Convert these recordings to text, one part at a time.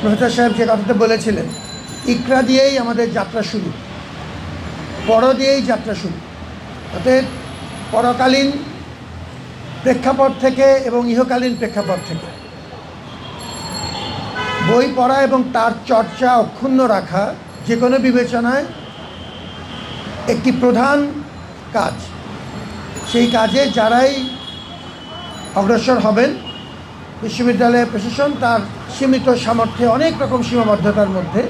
Professor সাহেব যে কথাটা বলেছিলেন, ইকরা দিয়েই আমাদের যাত্রা শুরু, পর দিয়েই যাত্রা শুরু। অতএব পরকালীন প্রেক্ষাপট থেকে এবং ইহকালীন প্রেক্ষাপট থেকে বই পড়া এবং তার চর্চা অক্ষুণ্ণ রাখা যে কোনো বিবেচনায় একটি প্রধান কাজ। সেই কাজে যারাই অগ্রসর হবেন, বিশ্ববিদ্যালয়ের প্রশাসন তার সীমিত সামর্থ্যে অনেক রকম সীমাবদ্ধতার মধ্যে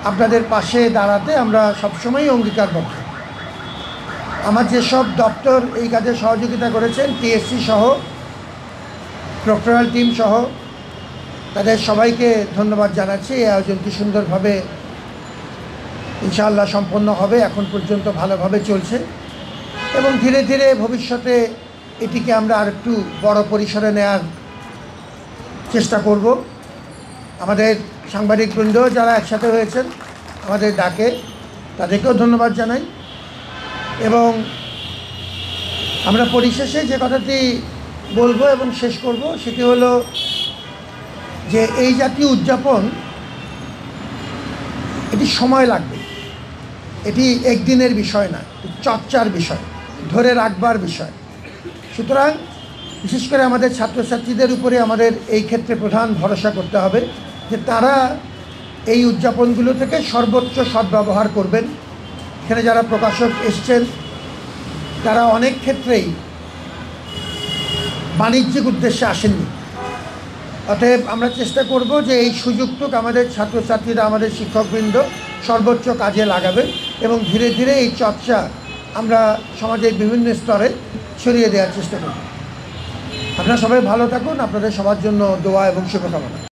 আপনাদের পাশে দাঁড়াতে আমরা সবসময়ই অঙ্গীকারবদ্ধ। আমার যেসব দপ্তর এই কাজে সহযোগিতা করেছেন, টিএসসি সহ, প্রক্টরাল টিম সহ, তাদের সবাইকে ধন্যবাদ জানাচ্ছি। এই আয়োজনটি সুন্দরভাবে ইনশাআল্লাহ সম্পন্ন হবে, এখন পর্যন্ত ভালোভাবে চলছে এবং ধীরে ধীরে ভবিষ্যতে এটিকে আমরা আরেকটু বড় পরিসরে নেওয়ার চেষ্টা করব। আমাদের সাংবাদিকবৃন্দ যারা একসাথে হয়েছেন আমাদের ডাকে, তাদেরকেও ধন্যবাদ জানাই। এবং আমরা পরিশেষে যে কথাটি বলবো এবং শেষ করব সেটি হলো যে এই জাতীয় উদযাপন, এটি সময় লাগবে, এটি একদিনের বিষয় না, চর্চার বিষয়, ধরে রাখবার বিষয়। সুতরাং বিশেষ করে আমাদের ছাত্রছাত্রীদের উপরে আমাদের এই ক্ষেত্রে প্রধান ভরসা করতে হবে যে তারা এই উদযাপনগুলো থেকে সর্বোচ্চ সদ্ব্যবহার করবেন। এখানে যারা প্রকাশক এসছেন তারা অনেক ক্ষেত্রেই বাণিজ্যিক উদ্দেশ্যে আসেননি। অতএব আমরা চেষ্টা করব যে এই সুযোগটুকু আমাদের ছাত্রছাত্রীরা, আমাদের শিক্ষকবৃন্দ সর্বোচ্চ কাজে লাগাবেন এবং ধীরে ধীরে এই চর্চা আমরা সমাজের বিভিন্ন স্তরে ছড়িয়ে দেওয়ার চেষ্টা করব। আপনারা সবাই ভালো থাকুন, আপনাদের সবার জন্য দোয়া এবং শুভকামনা।